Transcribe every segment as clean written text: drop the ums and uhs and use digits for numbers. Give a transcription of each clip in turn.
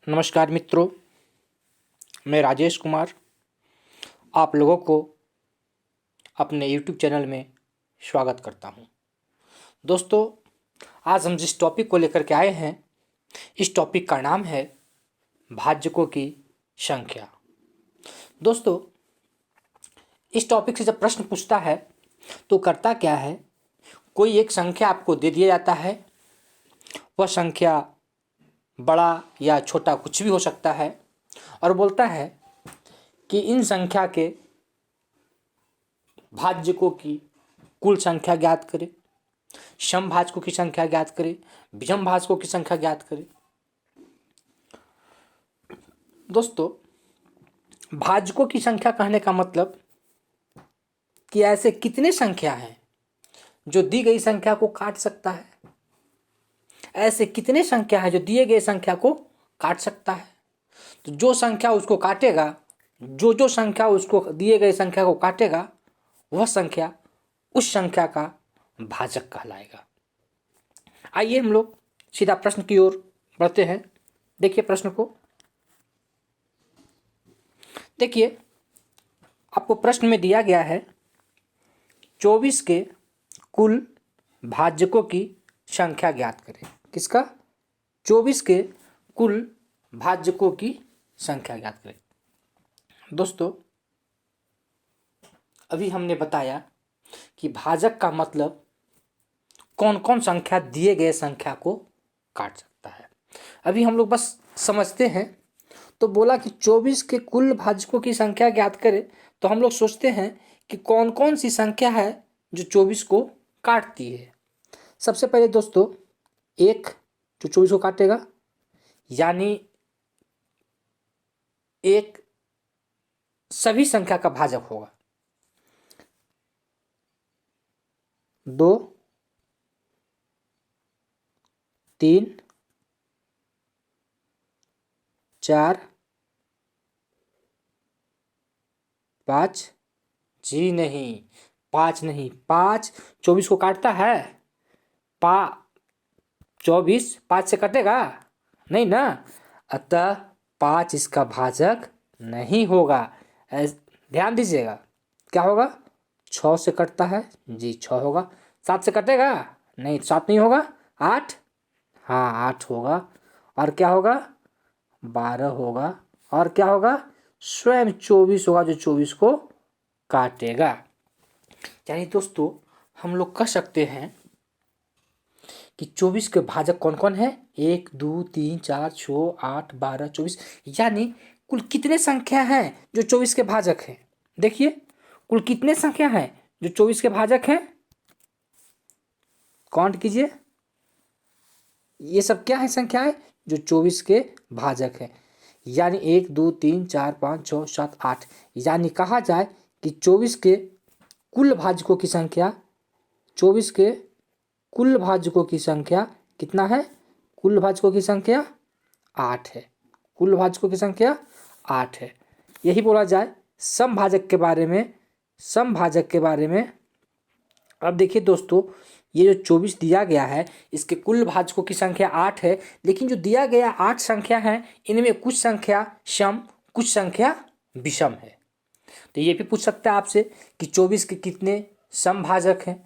नमस्कार मित्रों, मैं राजेश कुमार आप लोगों को अपने YouTube चैनल में स्वागत करता हूं। दोस्तों, आज हम जिस टॉपिक को लेकर के आए हैं, इस टॉपिक का नाम है भाजकों की संख्या। दोस्तों, इस टॉपिक से जब प्रश्न पूछता है तो करता क्या है, कोई एक संख्या आपको दे दिया जाता है। वह संख्या बड़ा या छोटा कुछ भी हो सकता है और बोलता है कि इन संख्या के भाजकों की कुल संख्या ज्ञात करें, समभाजकों की संख्या ज्ञात करें, विषम भाजकों की संख्या ज्ञात करें। दोस्तों, भाजकों की संख्या कहने का मतलब कि ऐसे कितने संख्या हैं जो दी गई संख्या को काट सकता है। ऐसे कितने संख्या है जो दिए गए संख्या को काट सकता है। तो जो संख्या उसको काटेगा, जो संख्या उसको दिए गए संख्या को काटेगा, वह संख्या उस संख्या का भाजक कहलाएगा। आइए हम लोग सीधा प्रश्न की ओर बढ़ते हैं। देखिए प्रश्न को, देखिए आपको प्रश्न में दिया गया है 24 के कुल भाजकों की संख्या ज्ञात करें। किसका? 24 के कुल भाजकों की संख्या ज्ञात करें। दोस्तों, अभी हमने बताया कि भाजक का मतलब कौन कौन संख्या दिए गए संख्या को काट सकता है। अभी हम लोग बस समझते हैं। तो बोला कि 24 के कुल भाजकों की संख्या ज्ञात करें, तो हम लोग सोचते हैं कि कौन कौन सी संख्या है जो 24 को काटती है। सबसे पहले दोस्तों, एक जो 24 को काटेगा, यानी एक सभी संख्या का भाजक होगा। 2, 3, 4, 5, जी नहीं, 5 नहीं, 5 24 को काटता है। 24 5 से कटेगा नहीं ना, अतः 5 इसका भाजक नहीं होगा। ध्यान दीजिएगा, क्या होगा? 6 से कटता है, जी 6 होगा। 7 से कटेगा नहीं, 7 नहीं होगा। 8, हाँ 8 होगा। और क्या होगा? 12 होगा। और क्या होगा? स्वयं 24 होगा जो 24 को काटेगा। यानी दोस्तों, हम लोग कह सकते हैं कि 24 के भाजक कौन कौन है? 1, 2, 3, 4, 6, 8, 12, 24। यानी कुल कितने संख्या हैं जो 24 के भाजक हैं? देखिए, कुल कितने संख्या हैं जो 24 के भाजक हैं? काउंट कीजिए। ये सब क्या है? संख्या है जो 24 के भाजक है। यानी 1, 2, 3, 4, 5, 6, 7, 8। यानी कहा जाए कि 24 के कुल भाजकों की संख्या, 24 के कुल भाजकों की संख्या कितना है? कुल भाजकों की संख्या 8 है। कुल भाजकों की संख्या 8 है। यही बोला जाए समभाजक के बारे में। समभाजक के बारे में अब देखिए दोस्तों, ये जो 24 दिया गया है, इसके कुल भाजकों की संख्या 8 है। लेकिन जो दिया गया 8 संख्या है, इनमें कुछ संख्या सम, कुछ संख्या विषम है। तो ये भी पूछ सकता है आपसे कि 24 के कितने समभाजक हैं,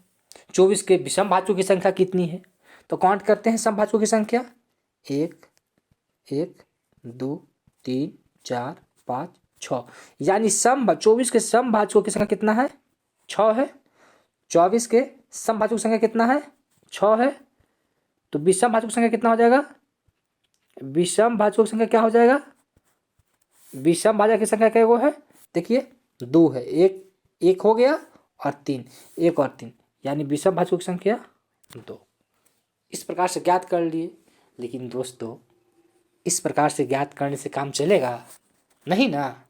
24 के विषम भाजकों की संख्या कितनी है। तो काउंट करते हैं समभाजकों की संख्या। 1, 1, 2, 3, 4, 5, 6। यानी 24 के समभाजकों की संख्या कितना है? 6 है। 24 के समभाजकों की संख्या कितना है? 6 है। तो विषम भाजकों की संख्या कितना हो जाएगा? विषम भाजकों की संख्या क्या हो जाएगा? विषम भाजक की संख्या क्या है? देखिए 2 है। एक हो गया और 3, 1 और 3, यानी विषम भाजकों की संख्या 2। इस प्रकार से ज्ञात कर लिए। लेकिन दोस्तों, इस प्रकार से ज्ञात करने से काम चलेगा नहीं ना।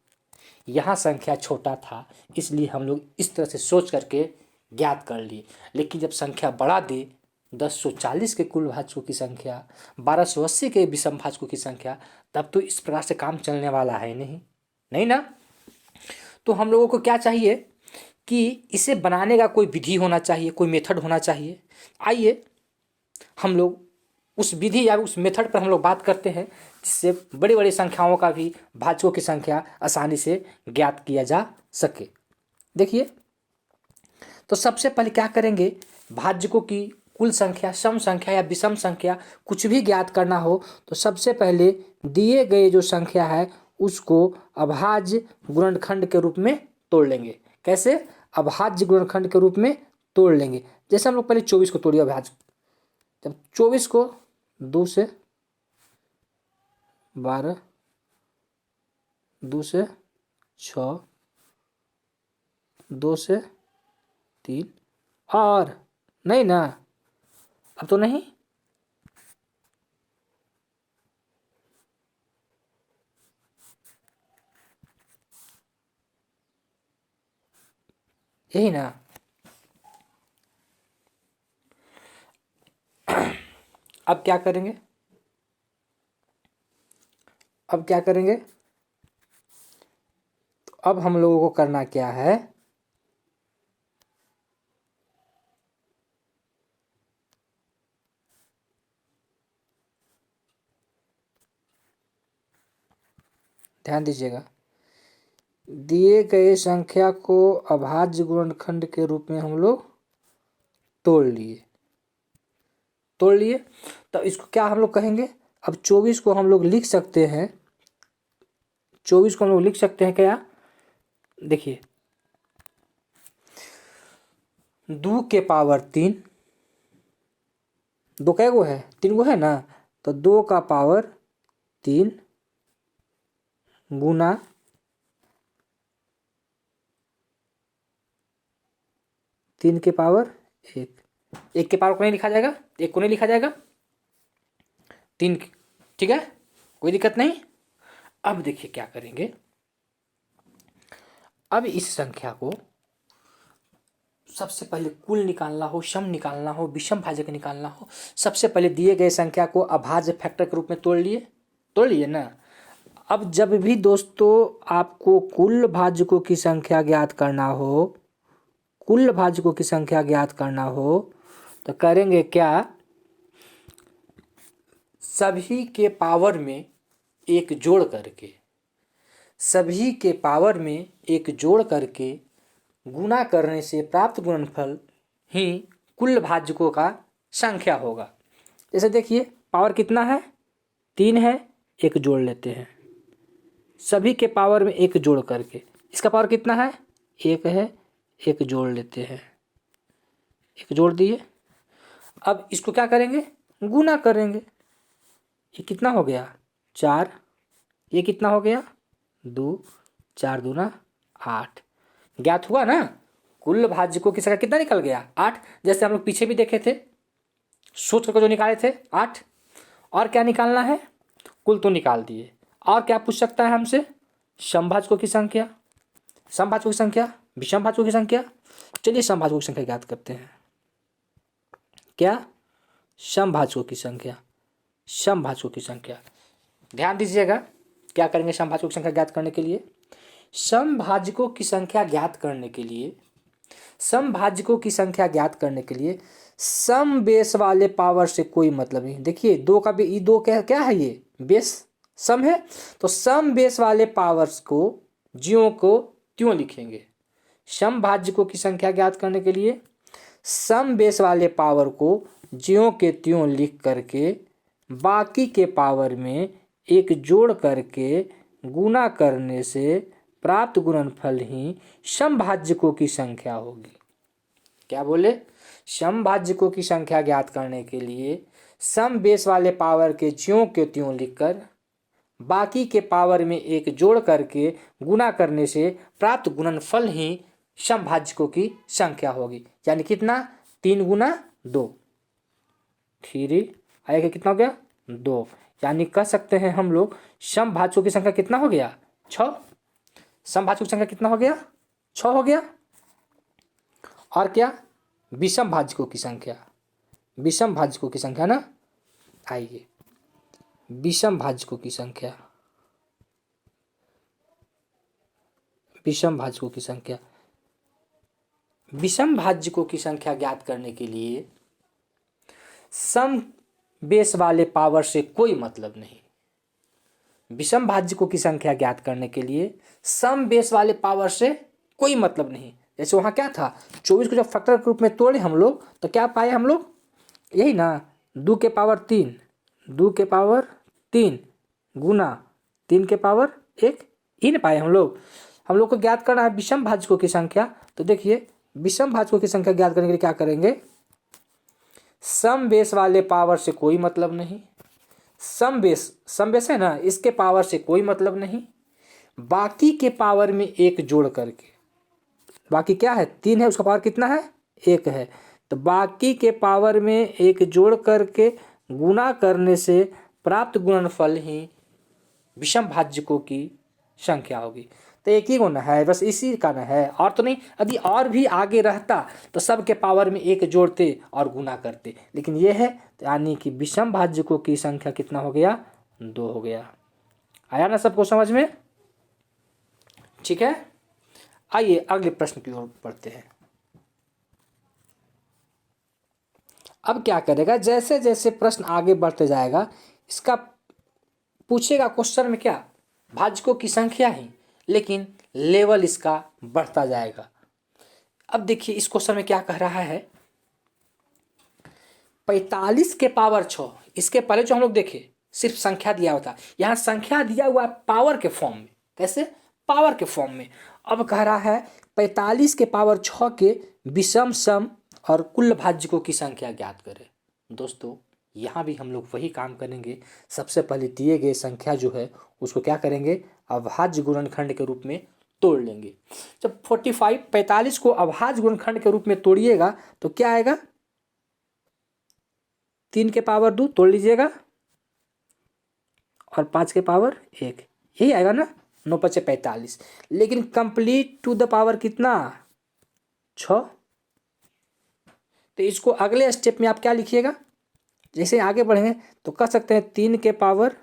यहाँ संख्या छोटा था, इसलिए हम लोग इस तरह से सोच करके ज्ञात कर लिए। लेकिन जब संख्या बढ़ा दे, 1040 के कुल भाजकों की संख्या, 1280 के विषम भाजकों की संख्या, तब तो इस प्रकार से काम चलने वाला है नहीं ना। तो हम लोगों को क्या चाहिए कि इसे बनाने का कोई विधि होना चाहिए, कोई मेथड होना चाहिए। आइए हम लोग उस विधि या उस मेथड पर हम लोग बात करते हैं जिससे बड़ी बड़ी संख्याओं का भी भाजकों की संख्या आसानी से ज्ञात किया जा सके। देखिए, तो सबसे पहले क्या करेंगे, भाजकों की कुल संख्या, सम संख्या या विषम संख्या कुछ भी ज्ञात करना हो तो सबसे पहले दिए गए जो संख्या है उसको अभाज्य गुणनखंड के रूप में तोड़ लेंगे। कैसे? अभाज्य गुणनखंड के रूप में तोड़ लेंगे। जैसे हम लोग पहले 24 को तोड़िए अभाज्य। जब 24 को 2 से 12, 2 से 6, 2 से 3 और नहीं ना, अब तो नहीं, यही ना। अब क्या करेंगे, अब क्या करेंगे, तो अब हम लोगों को करना क्या है, ध्यान दीजिएगा। दिए गए संख्या को अभाज्य गुणनखंड के रूप में हम लोग तोड़ लिए, तो इसको क्या हम लोग कहेंगे, अब 24 को हम लोग लिख सकते हैं, 24 को हम लोग लिख सकते हैं क्या, देखिए 2 के पावर 3, 2 कै गो है, 3 गो है ना, तो 2 का पावर 3 गुना 3 के पावर 1, 1 के पावर को नहीं लिखा जाएगा, 1 को नहीं लिखा जाएगा, 3, ठीक है, कोई दिक्कत नहीं। अब देखिए क्या करेंगे, अब इस संख्या को सबसे पहले कुल निकालना हो, सम निकालना हो, विषम भाजक निकालना हो, सबसे पहले दिए गए संख्या को अभाज्य फैक्टर के रूप में तोड़ लिए ना। अब जब भी दोस्तों आपको कुल भाजकों की संख्या ज्ञात करना हो, कुल भाजकों की संख्या ज्ञात करना हो तो करेंगे क्या, सभी के पावर में एक जोड़ करके, सभी के पावर में एक जोड़ करके गुणा करने से प्राप्त गुणनफल ही कुल भाजकों का संख्या होगा। जैसे देखिए पावर कितना है, 3 है, एक जोड़ लेते हैं, सभी के पावर में एक जोड़ करके, इसका पावर कितना है, 1 है, एक जोड़ लेते हैं, एक जोड़ दिए। अब इसको क्या करेंगे, गुना करेंगे, ये कितना हो गया 4, ये कितना हो गया 2, 4 दूना 8, ज्ञात हुआ ना, कुल भाजकों की संख्या कितना निकल गया 8। जैसे हम लोग पीछे भी देखे थे, सूत्र को जो निकाले थे 8, और क्या निकालना है, कुल तो निकाल दिए, और क्या पूछ सकता है हमसे, समभाजकों की संख्या, समभाजकों की संख्या, विषम भाजकों की संख्या। चलिए समभाजकों की संख्या ज्ञात करते हैं, क्या, समभाजकों की संख्या, समभाजकों की संख्या, ध्यान दीजिएगा क्या करेंगे समभाजकों की संख्या ज्ञात करने के लिए, समभाजकों की संख्या ज्ञात करने के लिए, समभाजकों की संख्या ज्ञात करने के लिए सम बेस वाले पावर से कोई मतलब नहीं। देखिए 2 का ये 2 क्या है, ये बेस सम है, तो सम बेस वाले पावर्स को ज्यों को त्यों लिखेंगे। समभाजकों की संख्या ज्ञात करने के लिए सम बेस वाले पावर को ज्यों के त्यों लिख करके बाकी के पावर में एक जोड़ करके गुना करने से प्राप्त गुणनफल ही समभाजकों की संख्या होगी। क्या बोले, समभाजकों की संख्या ज्ञात करने के लिए सम बेस वाले पावर के ज्यों के त्यों लिखकर बाकी के पावर में एक जोड़ करके गुना करने से प्राप्त गुणनफल ही समभाजकों की संख्या होगी। यानी कितना, 3 गुना 2, 3 आएगा, कितना हो गया 2। यानी कह सकते हैं हम लोग समभाजकों की संख्या कितना हो गया 6, समभाजकों की संख्या कितना हो गया 6 हो गया। और क्या, विषम भाजकों की संख्या, विषम भाजकों की संख्या ना, आइए विषम भाजकों की संख्या, विषम भाजकों की संख्या, विषम भाजकों की संख्या ज्ञात करने के लिए सम बेस वाले पावर से कोई मतलब नहीं। विषम भाज्यकों की संख्या ज्ञात करने के लिए सम बेस वाले पावर से कोई मतलब नहीं। जैसे वहाँ क्या था, 24 को जब फैक्टर के रूप में तोड़े हम लोग तो क्या पाए हम लोग, यही ना, 2 के पावर 3, 2 के पावर 3 गुना 3 के पावर 1, ही ना पाए हम लोग। हम लोग को ज्ञात करना है विषम भाज्यकों की संख्या। तो देखिए विषम भाज्यकों की संख्या ज्ञात करने के लिए क्या करेंगे, सम बेस वाले पावर से कोई मतलब नहीं, सम बेस है ना, इसके पावर से कोई मतलब नहीं, बाकी के पावर में एक जोड़ करके, बाकी क्या है 3 है, उसका पावर कितना है 1 है, तो बाकी के पावर में एक जोड़ करके गुणा करने से प्राप्त गुणनफल ही विषम भाज्यकों की संख्या होगी। तो एक ही गुण है, बस इसी का न है, और तो नहीं। यदि और भी आगे रहता तो सब के पावर में एक जोड़ते और गुना करते, लेकिन ये है, तो यानी कि विषम भाज्यकों की संख्या कितना हो गया, 2 हो गया। आया ना सबको समझ में, ठीक है। आइए अगले प्रश्न की ओर बढ़ते हैं। अब क्या करेगा, जैसे जैसे प्रश्न आगे बढ़ते जाएगा इसका पूछेगा क्वेश्चन में क्या, भाज्यकों की संख्या ही, लेकिन लेवल इसका बढ़ता जाएगा। अब देखिए इस क्वेश्चन में क्या कह रहा है, 45 के पावर 6, इसके पहले जो हम लोग देखे सिर्फ संख्या दिया हुआ था, यहाँ संख्या दिया हुआ है पावर के फॉर्म में। कैसे, पावर के फॉर्म में। अब कह रहा है 45 के पावर 6 के विषम सम और कुल भाज्यकों की संख्या ज्ञात करें। दोस्तों यहाँ भी हम लोग वही काम करेंगे, सबसे पहले दिए गए संख्या जो है उसको क्या करेंगे, अभाज्य गुणनखंड के रूप में तोड़ लेंगे। जब 45 को अभाज्य गुणनखंड के रूप में तोड़िएगा तो क्या आएगा, 3 के पावर 2 तोड़ लीजिएगा और 5 के पावर 1, यही आएगा ना, 9 5 45। लेकिन कंप्लीट टू द पावर कितना, 6। तो इसको अगले स्टेप में आप क्या लिखिएगा, जैसे आगे बढ़ेंगे तो कह सकते हैं 3 के पावर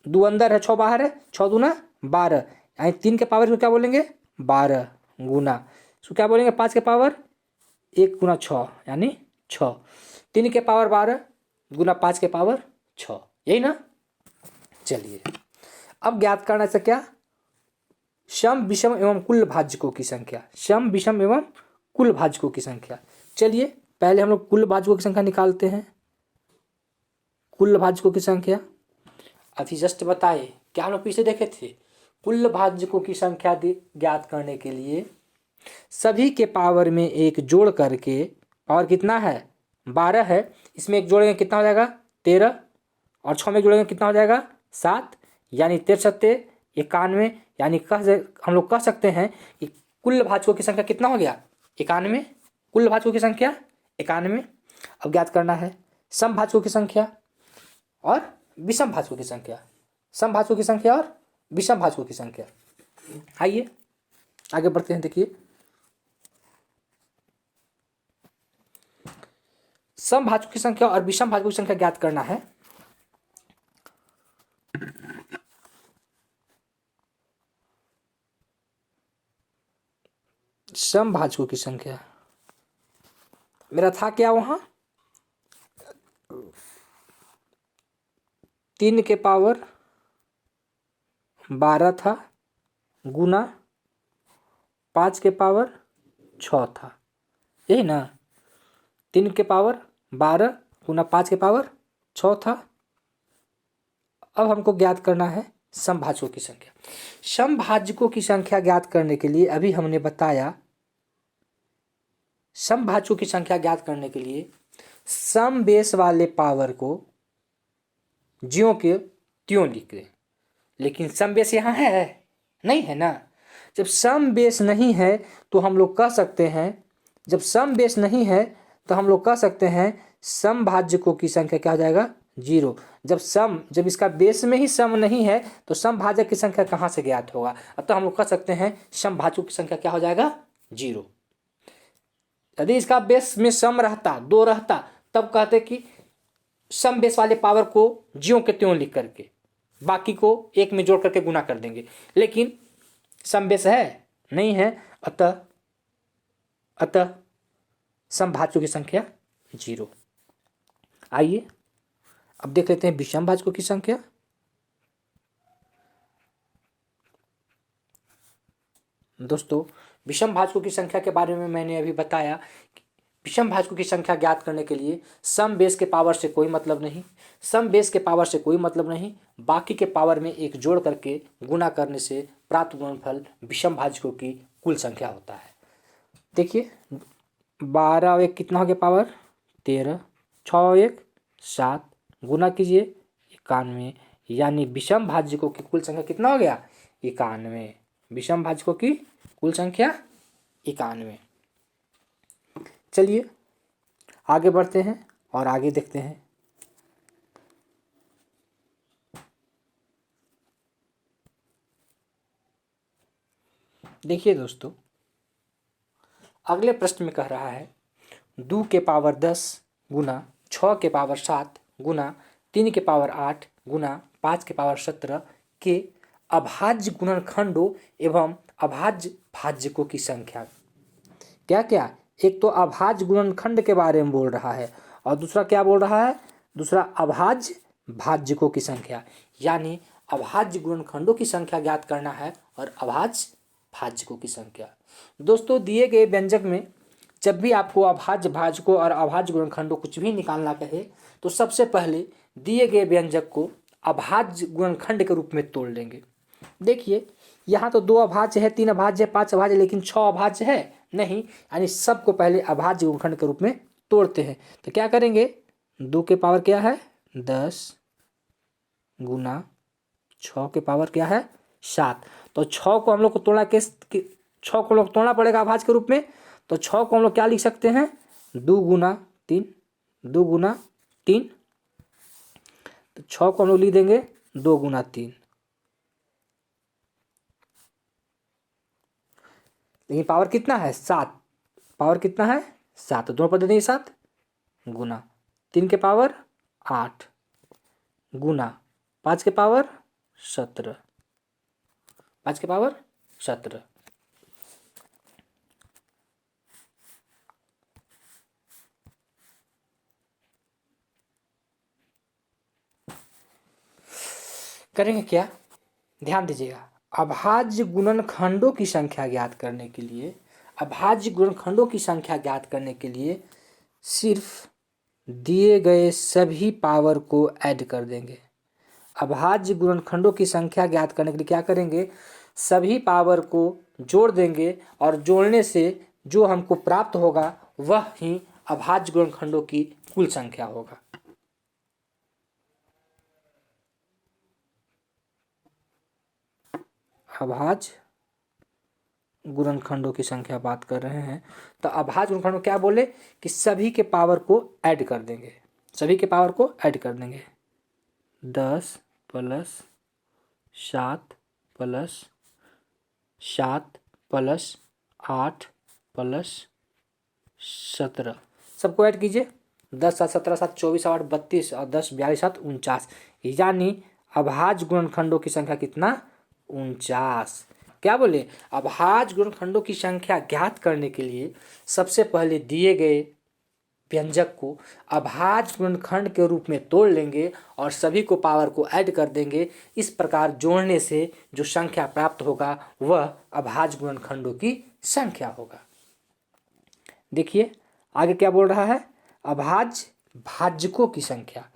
2 अंदर है, 6 बाहर है, 6 दूना 12, यानी 3 के पावर को क्या बोलेंगे 12 गुना, इसको क्या बोलेंगे 5 के पावर 1 गुना 6 यानी 6, 3 के पावर 12 गुना 5 के पावर 6, यही ना। चलिए अब ज्ञात करना है क्या, सम विषम एवं कुल भाज्यकों की संख्या, सम विषम एवं कुल भाज्यकों की संख्या। चलिए पहले हम लोग कुल भाज्यकों की संख्या निकालते हैं। कुल भाज्यकों की संख्या अभी जस्ट बताए, क्या हम लोग पीछे देखे थे, कुल भाज्यकों की संख्या ज्ञात करने के लिए सभी के पावर में एक जोड़ करके, पावर कितना है 12 है, इसमें एक जोड़ेंगे कितना हो जाएगा 13, और 6 में जोड़ेंगे कितना हो जाएगा 7, यानी 13 91, यानी हम लोग कह सकते हैं कि कुल भाज्यकों की संख्या कितना हो गया 91, कुल भाज्यकों की संख्या 91। अब ज्ञात करना है सम भाज्यकों की संख्या और विषम भाज्यकों की संख्या, सम भाज्यकों की संख्या और विषम भाज्यकों की संख्या। आइए आगे बढ़ते हैं। देखिए सम भाज्यकों की संख्या और विषम भाज्यकों की संख्या ज्ञात करना है। सम भाज्यकों की संख्या मेरा था क्या वहां, 3 के पावर 12 था गुना 5 के पावर 6 था, यही ना, 3 के पावर 12 गुना 5 के पावर 6 था। अब हमको ज्ञात करना है समभाजकों की संख्या। समभाजकों की संख्या ज्ञात करने के लिए अभी हमने बताया, समभाजकों की संख्या ज्ञात करने के लिए सम बेस वाले पावर को ज्यों के त्यों लिख दें, लेकिन सम बेस यहाँ है नहीं है ना। जब सम बेस नहीं है तो हम लोग कह सकते हैं, जब सम बेस नहीं है तो हम लोग कह सकते हैं समभाजकों की संख्या क्या हो जाएगा 0। जब इसका बेस में ही सम नहीं है तो समभाजक की संख्या कहाँ से ज्ञात होगा, अतः हम लोग कह सकते हैं समभाजकों की संख्या क्या हो जाएगा 0। यदि इसका बेस में सम रहता 2 रहता तब कहते कि सम बेस वाले पावर को ज्यों के त्यों लिख करके बाकी को 1 में जोड़ करके गुना कर देंगे, लेकिन सम बेस है नहीं है, अतः समभाजकों की संख्या 0। आइए अब देख लेते हैं विषम भाजकों की संख्या। दोस्तों, विषम भाजकों की संख्या के बारे में मैंने अभी बताया। विषम भाजकों की संख्या ज्ञात करने के लिए सम बेस के पावर से कोई मतलब नहीं, सम बेस के पावर से कोई मतलब नहीं, बाकी के पावर में एक जोड़ करके गुणा करने से प्राप्त गुणनफल विषम भाजकों की कुल संख्या होता है। देखिए 12 और 1 कितना हो गया पावर 13, 6 और 1 7, गुना कीजिए 91, यानी विषम भाजकों की कुल संख्या कितना हो गया 91। विषम भाजकों की कुल संख्या 91। चलिए आगे बढ़ते हैं और आगे देखते हैं। देखिए दोस्तों, अगले प्रश्न में कह रहा है 2 के पावर 10 गुना 6 के पावर 7 गुना 3 के पावर 8 गुना 5 के पावर 17 के अभाज्य गुणनखंडों एवं अभाज्य भाज्यकों की संख्या। क्या क्या, एक तो अभाज्य गुणनखंड के बारे में बोल रहा है और दूसरा क्या बोल रहा है, दूसरा अभाज्य भाज्यकों की संख्या, यानी अभाज्य गुणनखंडों की संख्या ज्ञात करना है और अभाज्य भाज्यकों की संख्या। दोस्तों, दिए गए व्यंजक में जब भी आपको अभाज्य भाजकों और अभाज्य गुणनखंडों कुछ भी निकालना कहे तो सबसे पहले दिए गए व्यंजक को अभाज्य गुणनखंड के रूप में तोड़ लेंगे। देखिए यहाँ तो 2 अभाज्य है, 3 अभाज्य है, 5 अभाज्य, लेकिन 6 अभाज्य है नहीं, यानी सबको पहले अभाज्य गुणनखंड के रूप में तोड़ते हैं। तो क्या करेंगे, 2 के पावर क्या है 10 गुना 6 के पावर क्या है 7। तो 6 को हम लोग को तोड़ना 6 को लोग तोड़ना पड़ेगा अभाज्य के रूप में। तो 6 को हम लोग क्या लिख सकते हैं 2 गुना 3, 2 गुना 3। तो 6 को हम लोग लिख देंगे 2 गुना 3। लेकिन पावर कितना है 7, पावर कितना है 7, तो दोनों पर दे देंगे 7 गुना 3 के पावर 8 गुना 5 के पावर 17, 5 के पावर 17। करेंगे क्या, ध्यान दीजिएगा। अभाज्य गुणनखंडों की संख्या ज्ञात करने के लिए, अभाज्य गुणनखंडों की संख्या ज्ञात करने के लिए सिर्फ दिए गए सभी पावर को ऐड कर देंगे। अभाज्य गुणनखंडों की संख्या ज्ञात करने के लिए क्या करेंगे, सभी पावर को जोड़ देंगे और जोड़ने से जो हमको प्राप्त होगा वह ही अभाज्य गुणनखंडों की कुल संख्या होगा। अभाज्य गुणनखंडों की संख्या बात कर रहे हैं, तो अभाज्य गुणनखंडों क्या बोले कि सभी के पावर को ऐड कर देंगे, सभी के पावर को ऐड कर देंगे। 10 प्लस 7 प्लस 7 प्लस 8 प्लस 17, सबको ऐड कीजिए। 10 7 17 7 24 8 32 और 10 42 7 49, यानी अभाज्य गुणनखंडों की संख्या कितना 49। क्या बोले, अभाज्य गुणनखंडों की संख्या ज्ञात करने के लिए सबसे पहले दिए गए व्यंजक को अभाज्य गुणनखंड के रूप में तोड़ लेंगे और सभी को पावर को ऐड कर देंगे। इस प्रकार जोड़ने से जो संख्या प्राप्त होगा वह अभाज्य गुणनखंडों की संख्या होगा। देखिए आगे क्या बोल रहा है, अभाज्य भाज्यकों की संख्या,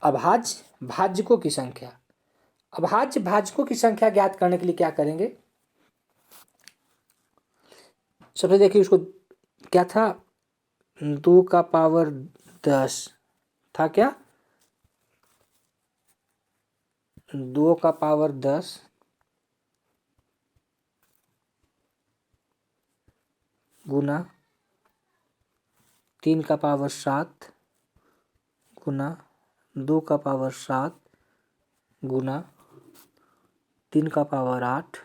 अभाज्य भाज्यकों की संख्या। अभाज्य भाजकों की संख्या ज्ञात करने के लिए क्या करेंगे, सबसे देखिए उसको क्या था 2 का पावर 10 था, क्या 2 का पावर 10 गुना 3 का पावर 7 गुना 2 का पावर 7 गुना 3 का पावर 8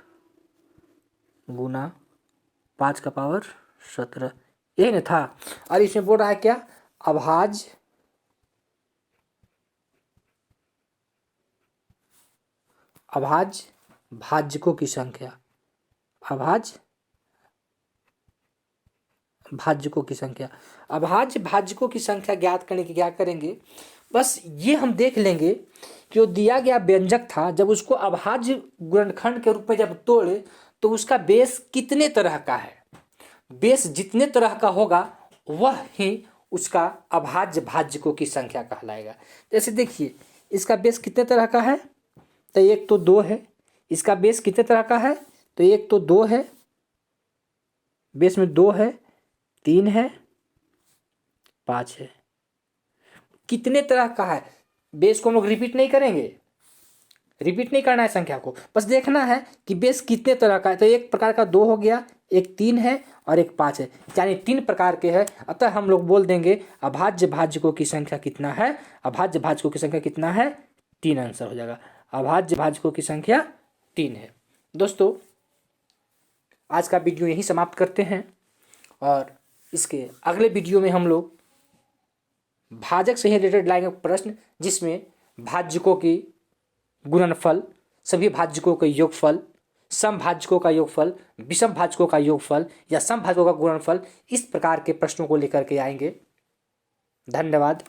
गुना 5 का पावर 17, यही ना था। और इसमें बोल रहा है क्या, अभाज्य भाज्यकों की संख्या, अभाज्य भाज्यकों की संख्या। अभाज्य भाज्यकों की संख्या ज्ञात करने की क्या करेंगे, बस ये हम देख लेंगे कि वो दिया गया व्यंजक था, जब उसको अभाज्य गुणनखंड के रूप में जब तोड़े तो उसका बेस कितने तरह का है। बेस जितने तरह का होगा वह ही उसका अभाज्य भाज्यकों की संख्या कहलाएगा। जैसे देखिए इसका बेस कितने तरह का है, तो एक तो 2 है। इसका बेस कितने तरह का है, तो एक तो 2 है, बेस में 2 है, 3 है, 5 है। कितने तरह का है, बेस को हम लोग रिपीट नहीं करेंगे, रिपीट नहीं करना है संख्या को, बस देखना है कि बेस कितने तरह का है। तो एक प्रकार का 2 हो गया, एक 3 है और एक 5 है, यानी 3 प्रकार के हैं। अतः हम लोग बोल देंगे अभाज्य भाज्यकों की संख्या कितना है, अभाज्य भाज्यकों की संख्या कितना है, 3 आंसर हो जाएगा। अभाज्य भाज्यकों की संख्या 3 है। दोस्तों आज का वीडियो यहीं समाप्त करते हैं और इसके अगले वीडियो में हम लोग भाजक से ही रिलेटेड लाएंगे प्रश्न, जिसमें भाज्यकों की गुणनफल, सभी भाज्यकों का योगफल, सम भाज्यकों का योगफल, विषम भाज्यकों का योगफल या सम भाज्यकों का गुणनफल, इस प्रकार के प्रश्नों को लेकर के आएंगे। धन्यवाद।